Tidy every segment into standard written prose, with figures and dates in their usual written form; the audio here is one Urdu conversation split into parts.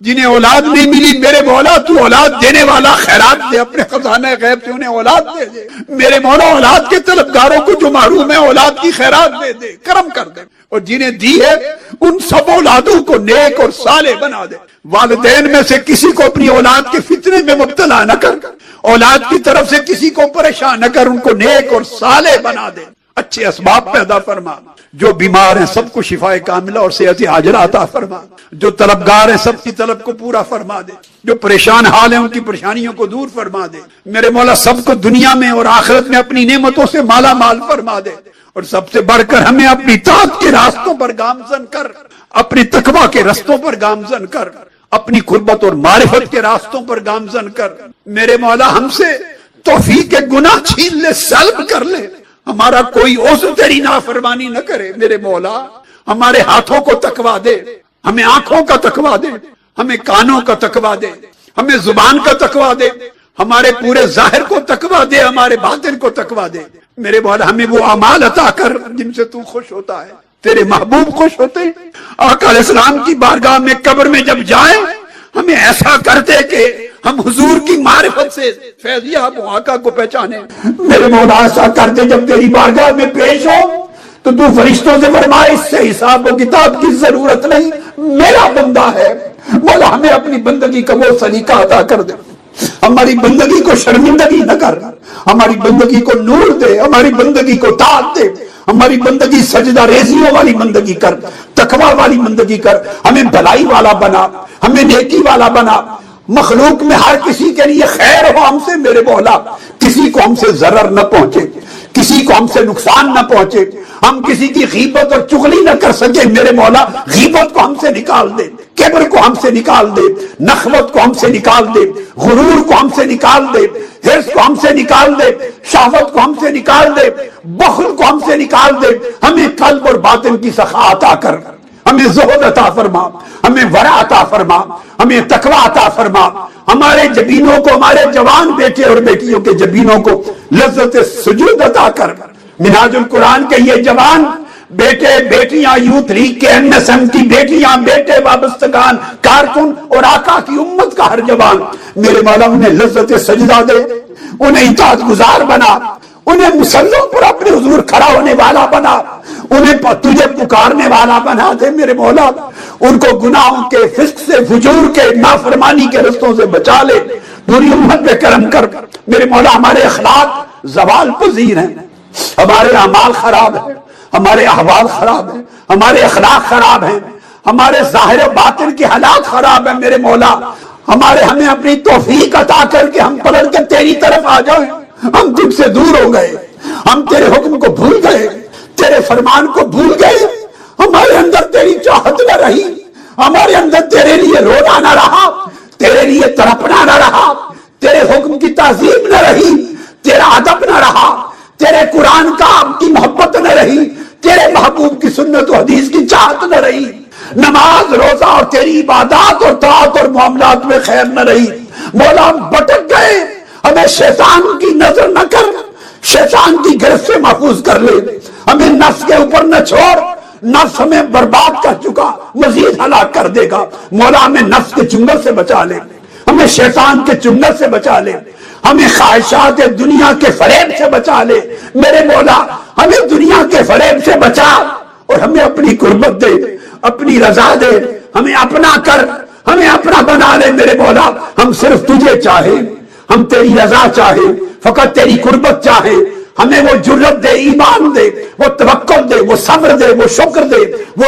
جنہیں اولاد نہیں ملی میرے مولا تو اولاد دینے والا، خیرات دے، اپنے خزانہ غیب سے انہیں اولاد دے دے میرے مولا۔ اولاد کے طلبگاروں کو جو محروم ہے اولاد کی خیرات دے دے، کرم کر دے، اور جنہیں دی ہے ان سب اولادوں کو نیک اور صالح بنا دے۔ والدین میں سے کسی کو اپنی اولاد کے فتنے میں مبتلا نہ کر، اولاد کی طرف سے کسی کو پریشان نہ کر، ان کو نیک اور صالح بنا دے، اچھے اسباب پیدا فرما۔ جو بیمار ہیں سب کو شفاء کاملہ اور صحت عاجلہ عطا فرما، جو طلبگار ہیں سب کی طلب کو پورا فرما دے، جو پریشان حال ہیں ان کی پریشانیوں کو دور فرما دے میرے مولا۔ سب کو دنیا میں اور آخرت میں اپنی نعمتوں سے مالا مال فرما دے، اور سب سے بڑھ کر ہمیں اپنی طاعت کے راستوں پر گامزن کر، اپنی تقویٰ کے رستوں پر گامزن کر، اپنی قربت اور معرفت کے راستوں پر گامزن کر میرے مولا۔ ہم سے توفیق کے گناہ چھین لے، سلب کر لے، ہمارا کوئی عذر تیری نافرمانی نہ کرے میرے مولا۔ ہمارے ہاتھوں کو تقویٰ دے، ہمیں آنکھوں کا تقویٰ دے، ہمیں کانوں کا تقویٰ دے، ہمیں زبان کا تقویٰ دے، ہمارے پورے ظاہر کو تقویٰ دے، ہمارے باطن کو تقویٰ دے میرے مولا۔ ہمیں وہ اعمال عطا کر جن سے تو خوش ہوتا ہے، تیرے محبوب خوش ہوتے ہیں۔ آقا علیہ السلام کی بارگاہ میں قبر میں جب جائیں ہمیں ایسا کرتے کہ ہم حضور کی معرفت سے فیضیاب آقا کو پہچانے میرے مولا۔ ایسا کرتے جب تیری بارگاہ میں پیش ہو تو تو فرشتوں سے فرمائے اس سے حساب و کتاب کی ضرورت نہیں، میرا بندہ ہے مولا۔ ہمیں اپنی بندگی کا وہ سلیقہ عطا کر دے، ہماری بندگی کو شرمندگی نہ کر، ہماری بندگی کو نور دے، ہماری بندگی کو طاعت دے، ہماری بندگی سجدہ ریزیوں والی بندگی کر، تقویٰ والی بندگی کر، ہمیں بھلائی والا بنا، ہمیں نیکی والا بنا۔ مخلوق میں ہر کسی کے لیے خیر ہو ہم سے میرے مولا، کسی کو ہم سے ضرر نہ پہنچے، کسی کو ہم سے نقصان نہ پہنچے، ہم کسی کی غیبت اور چغلی نہ کر سکے میرے مولا۔ غیبت کو ہم سے نکال دے، کبر کو ہم سے نکال دے، نخوت کو ہم سے نکال دے، غرور کو ہم سے نکال دے، حرص کو ہم سے نکال دے، شہوت کو ہم سے نکال دے، بخل کو ہم سے نکال دے۔ ہمیں قلب اور باطن کی سخا عطا کر، ہمیں زہد عطا فرما، ہمیں ورع عطا فرما، ہمیں تقویٰ عطا فرما۔ ہمارے جبینوں کو، ہمارے جوان بیٹے اور بیٹیوں کے جبینوں کو لذت سجود عطا کر۔ منہاج القرآن کے یہ جوان بیٹے بیٹیاں، یوتھ لیگ کے MSM کی بیٹیاں بیٹے، وابستگان، کارکن اور آقا کی امت کا ہر جوان میرے مولا انہیں لذت سجدہ دے، انہیں اطاعت گزار بنا، انہیں مسلوں پر اپنے حضور کھڑا ہونے والا بنا، انہیں تجھے پکارنے والا بنا دے میرے مولا۔ ان کو گناہوں کے، فسق سے، فجور کے، نافرمانی کے رستوں سے بچا لے، پوری امت پہ کرم کر میرے مولا۔ ہمارے اخلاق زوال پذیر ہیں، ہمارے اعمال خراب ہیں، ہمارے احوال خراب ہیں، ہمارے اخلاق خراب ہیں، ہمارے ظاہر و باطن کی حالات خراب ہیں میرے مولا۔ ہمیں اپنی توفیق عطا کر کے ہم پلٹ کے تیری طرف آ جائیں۔ ہم تجھ سے دور ہو گئے، ہم تیرے حکم کو بھول گئے، تیرے فرمان کو بھول گئے، ہمارے اندر تیری چاہت نہ رہی، ہمارے اندر تیرے لیے رونا نہ رہا، تیرے لیے تڑپنا نہ رہا، تیرے حکم کی تعظیم نہ رہی، تیرا ادب نہ رہا، تیرے قرآن کا کی محبت نہ رہی، تیرے محبوب کی سنت و حدیث کی چاہت نہ رہی، نماز روزہ اور تیری عبادات اور طاعت اور معاملات میں خیر نہ رہی مولا۔ ہم بھٹک گئے، ہمیں شیطان کی نظر نہ کر، شیطان کی گرفت سے محفوظ کر لے، ہمیں نفس کے اوپر نہ چھوڑ، نفس ہمیں برباد کر چکا، مزید ہلاک کر دے گا مولا۔ ہمیں نفس کے چنگل سے بچا لے، ہمیں شیطان کے چنگل سے بچا لے، ہمیں خواہشات دنیا کے فریب سے بچا لے میرے مولا۔ ہمیں دنیا کے فریب سے بچا اور ہمیں اپنی قربت دے، اپنی رضا دے، ہمیں اپنا کر، ہمیں اپنا بنا لے میرے مولا۔ ہم صرف تجھے چاہیں، ہم تیری رضا چاہیں، فقط تیری قربت چاہیں۔ ہمیں وہ جرت دے، ایمان دے، وہ توکل دے، وہ صبر دے، وہ شکر دے، وہ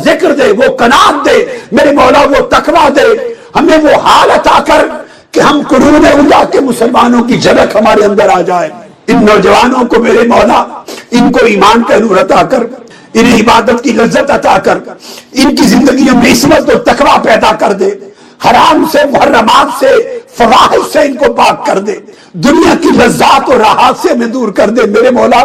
ذکر دے، وہ قناعت دے میرے مولا، وہ تقویٰ دے۔ ہمیں وہ حال عطا کر کہ ہم قرون اولیاء کے مسلمانوں کی جھلک ہمارے اندر آ جائے۔ ان نوجوانوں کو میرے مولا ان کو ایمان کا نور عطا کر، انہیں عبادت کی لذت عطا کر، ان کی زندگیوں میں عصمت اور تقویٰ پیدا کر دے، حرام سے، محرمات سے، فواحش سے ان کو پاک کر دے، دنیا کی لذات اور راحات سے ہمیں دور کر دے میرے مولا۔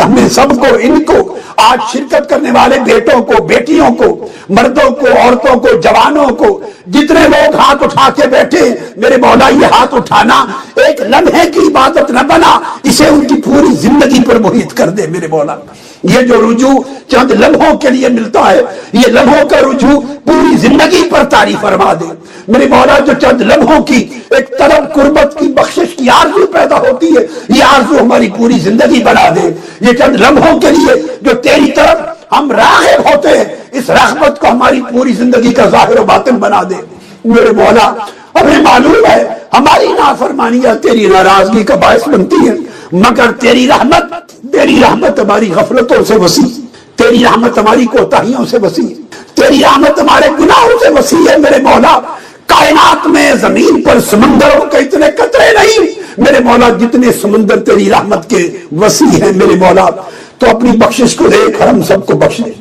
ہمیں سب کو، ان کو، آج شرکت کرنے والے بیٹوں کو، بیٹیوں کو، مردوں کو، عورتوں کو، جوانوں کو، جتنے لوگ ہاتھ اٹھا کے بیٹھے میرے مولا، یہ ہاتھ اٹھانا ایک لمحے کی عبادت نہ بنا، اسے ان کی پوری زندگی پر محیط کر دے میرے مولا۔ یہ جو رجوع چند لمحوں کے لیے ملتا ہے، یہ لمحوں کا رجوع پوری زندگی پر طاری فرما دے۔ میرے مولا جو چند لمحوں کی ایک طلب قربت کی بخشش کی آرزو پیدا ہوتی ہے، یہ آرزو ہماری پوری زندگی بنا دے۔ یہ چند لمحوں کے لیے جو تیری طرف ہم راغب ہوتے ہیں، اس رغبت کو ہماری پوری زندگی کا ظاہر و باطن بنا دے۔ میرے مولا ہمیں معلوم ہے ہماری نافرمانیاں تیری ناراضگی کا باعث بنتی ہیں، مگر تیری رحمت ہماری غفلتوں سے وسیع، تیری رحمت ہماری کوتاہیوں سے وسیع، تیری رحمت ہمارے گناہوں سے وسیع ہے۔ میرے مولا کائنات میں زمین پر سمندروں کے اتنے قطرے نہیں میرے مولا جتنے سمندر تیری رحمت کے وسیع ہیں۔ میرے مولا تو اپنی بخشش کو دیکھ، ہم سب کو بخش دے،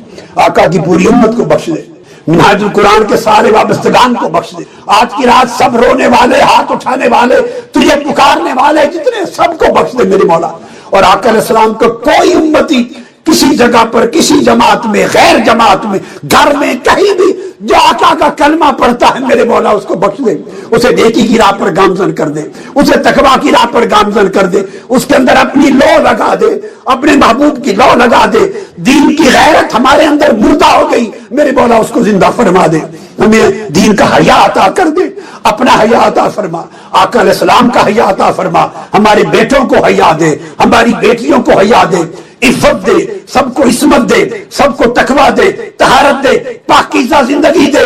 آقا کی پوری امت کو بخش دے، منہاج القرآن کے سارے وابستگان کو بخش دے۔ آج کی رات سب رونے والے، ہاتھ اٹھانے والے، تجھے پکارنے والے جتنے، سب کو بخش دے میرے مولا۔ اور آقا علیہ السلام کو کوئی امتی کسی جگہ پر، کسی جماعت میں، غیر جماعت میں، گھر میں، کہیں بھی جو آقا کا کلمہ پڑھتا ہے میرے مولا اس کو بخش دے، اسے نیکی کی راہ پر گامزن کر دے، اسے تقویٰ کی راہ پر گامزن کر دے، اس کے اندر اپنی لو لگا دے، اپنے محبوب کی لو لگا دے۔ دین کی غیرت ہمارے اندر مردہ ہو گئی میرے مولا، اس کو زندہ فرما دے، ہمیں دین کا حیا عطا کر دے، اپنا حیا عطا فرما، آقا علیہ السلام کا حیا عطا فرما، ہمارے بیٹوں کو حیا دے، ہماری بیٹیوں کو حیا دے، عفت دے، سب کو عصمت دے، سب کو تقویٰ دے، طہارت دے، پاکیزہ زندگی دے۔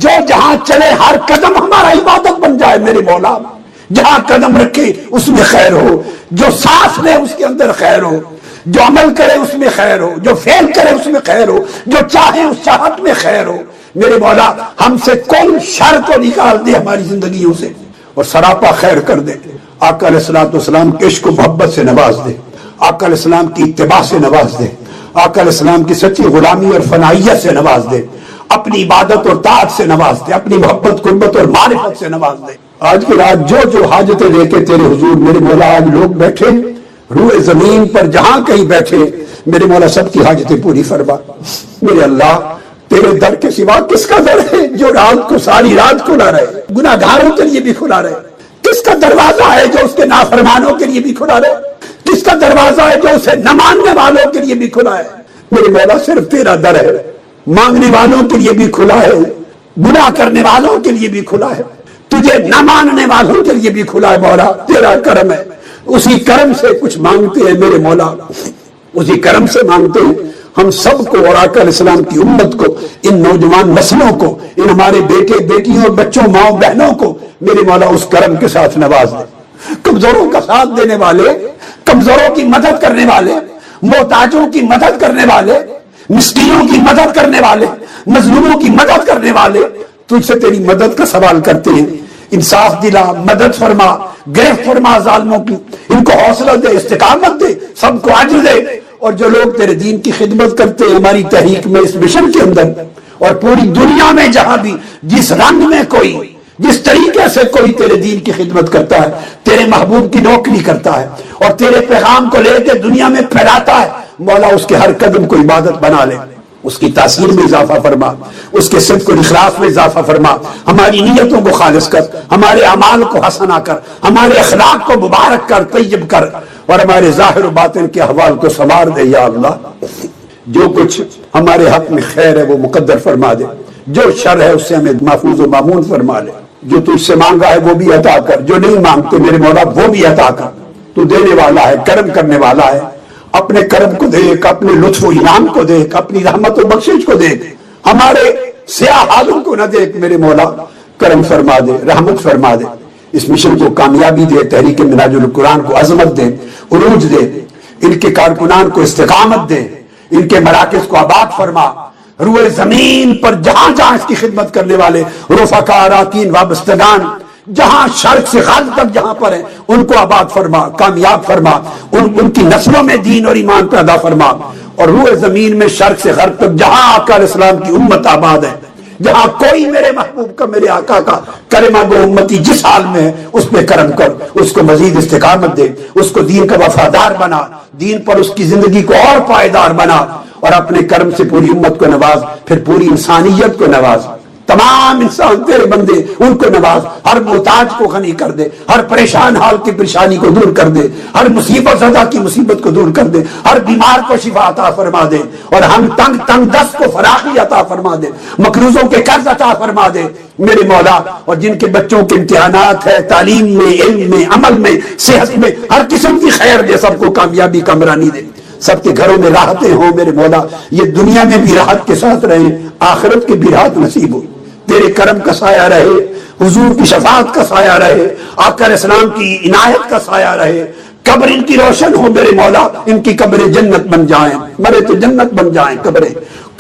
جو جہاں چلے ہر قدم ہمارا عبادت بن جائے میرے مولا، جہاں قدم رکھے اس میں خیر ہو، جو سانس لے اس کے اندر خیر ہو، جو عمل کرے اس میں خیر ہو، جو فعل کرے اس میں خیر ہو، جو چاہے اس چاہت میں خیر ہو۔ میرے مولا ہم سے کل شر کو نکال دے ہماری زندگیوں سے اور سراپا خیر کر دے۔ آقا علیہ السلام کے عشق و محبت سے نواز دے، آقا علیہ السلام کی اتباع سے نواز دے، آقا علیہ السلام کی سچی غلامی اور فنائیت سے نواز دے، اپنی عبادت اور طاعت سے نواز دے، اپنی محبت قربت اور معرفت سے نواز دے۔ آج کی رات جو حاجتیں لے کے تیرے حضور میرے مولا آج لوگ بیٹھے روئے زمین پر جہاں کہیں بیٹھے میرے مولا سب کی حاجتیں پوری فرما۔ میرے اللہ تیرے در کے سوا کس کا در ہے جو رات کو ساری رات کھلا رہے، گناہگاروں کے لیے بھی کھلا رہے؟ کس کا دروازہ ہے جو اس کے نافرمانوں کے لیے بھی کھلا رہے؟ کس کا دروازہ ہے جو اسے نہ ماننے والوں کے لیے بھی کھلا ہے؟ میرے مولا صرف تیرا در ہے، مانگنے والوں کے لیے بھی کھلا ہے، گناہ کرنے والوں کے لیے بھی کھلا ہے، تجھے نہ ماننے والوں کے لیے بھی کھلا ہے۔ مولا تیرا کرم ہے، اسی کرم سے کچھ مانگتے ہیں میرے مولا، اسی کرم سے مانگتے ہیں۔ ہم سب کو اور آقا علیہ السلام کی امت کو، ان نوجوان نسلوں کو، ان ہمارے بیٹے بیٹیوں اور بچوں ماؤں بہنوں کو میرے مولا اس کرم کے ساتھ نواز دے۔ کمزوروں کا ساتھ دینے والے، کمزوروں کی مدد کرنے والے، محتاجوں کی مدد کرنے والے، مسکینوں کی مدد کرنے والے، مظلوموں کی مدد کرنے والے تجھ سے تیری مدد کا سوال کرتے ہیں۔ انصاف دلا، مدد فرما، گرفت فرما ظالموں کی، ان کو حوصلہ دے، استقامت دے، سب کو اجر دے۔ اور جو لوگ تیرے دین کی خدمت کرتے ہیں ہماری تحریک میں، اس مشن کے اندر اور پوری دنیا میں جہاں بھی جس رنگ میں کوئی، جس طریقے سے کوئی تیرے دین کی خدمت کرتا ہے، تیرے محبوب کی نوکری کرتا ہے اور تیرے پیغام کو لے کے دنیا میں پھیلاتا ہے، مولا اس کے ہر قدم کو عبادت بنا لے، اس کی تاثیر میں اضافہ فرما، اس کے صدق و اخلاص میں اضافہ فرما، ہماری نیتوں کو خالص کر، ہمارے اعمال کو حسنا کر، ہمارے اخلاق کو مبارک کر، طیب کر، اور ہمارے ظاہر و باطن کے احوال کو سنوار دے یا اللہ۔ جو کچھ ہمارے حق میں خیر ہے وہ مقدر فرما دے، جو شر ہے اس سے ہمیں محفوظ و مامون فرما لے، جو تجھ سے مانگا ہے وہ بھی عطا کر، جو نہیں مانگتے میرے مولا وہ بھی عطا کر۔ تو دینے والا ہے، کرم کرنے والا ہے، اپنے کرم کو دیکھ، اپنے لطف و انعام کو دیکھ، اپنی رحمت و بخشش کو دیکھ، ہمارے سیاہ حالوں کو نہ دیکھ میرے مولا، کرم فرما دے، رحمت فرما دے، اس مشن کو کامیابی دے، تحریک منہاج القرآن کو عظمت دے، عروج دے، ان کے کارکنان کو استقامت دے، ان کے مراکز کو آباد فرما، روئے زمین پر جہاں جہاں اس کی خدمت کرنے والے رفقا، اراکین، وابستگان جہاں شرق سے غرب تک جہاں پر ہیں ان کو آباد فرما، کامیاب فرما، ان کی نسلوں میں دین اور ایمان پیدا فرما، اور روئے زمین میں شرق سے غرب تک جہاں آقا علیہ السلام کی امت آباد ہے، جہاں کوئی میرے محبوب کا، میرے آقا کا کلمہ گو امتی جس حال میں ہے اس پہ کرم کر، اس کو مزید استقامت دے، اس کو دین کا وفادار بنا، دین پر اس کی زندگی کو اور پائیدار بنا، اور اپنے کرم سے پوری امت کو نواز، پھر پوری انسانیت کو نواز۔ تمام انسان تیرے بندے ان کو نواز، ہر محتاج کو غنی کر دے، ہر پریشان حال کی پریشانی کو دور کر دے، ہر مصیبت زدہ کی مصیبت کو دور کر دے، ہر بیمار کو شفا عطا فرما دے، اور ہم تنگ دست کو فراخی عطا فرما دے، مقروضوں کے قرض عطا فرما دے میرے مولا، اور جن کے بچوں کے امتحانات ہے، تعلیم میں، علم میں، عمل میں، صحت میں، ہر قسم کی خیر دے، سب کو کامیابی کامرانی دے، سب کے گھروں میں راحتیں ہوں میرے مولا، یہ دنیا میں بھی راحت کے ساتھ رہیں، آخرت کے بھی راحت نصیب ہو، تیرے کرم کا سایہ رہے، حضور کی شفاعت کا سایہ رہے، آقا علیہ السلام کی عنایت کا سایہ رہے، قبر ان کی روشن ہو میرے مولا، ان کی قبریں جنت بن جائیں، مرے تو جنت بن جائیں قبریں،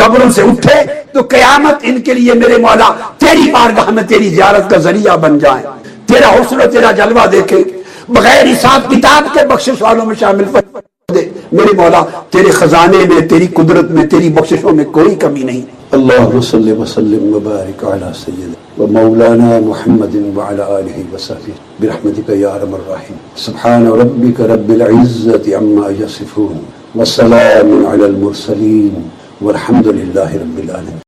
قبروں سے اٹھے تو قیامت ان کے لیے میرے مولا تیری بارگاہ میں تیری زیارت کا ذریعہ بن جائیں، تیرا حسن و تیرا جلوہ دیکھیں، بغیر حساب کتاب کے بخشش والوں میں شامل دے میرے مولا، تیرے خزانے میں، تیری قدرت میں، تیری بخششوں میں کوئی کمی نہیں۔ اللہم صلی وسلم وبارک علی سیدنا و مولانا محمد وعلی آلہ وصحبہ برحمتک یا ارحم الراحمین۔ سبحان ربک رب العزة عما یصفون وسلام علی المرسلین والحمد للہ رب العالمین۔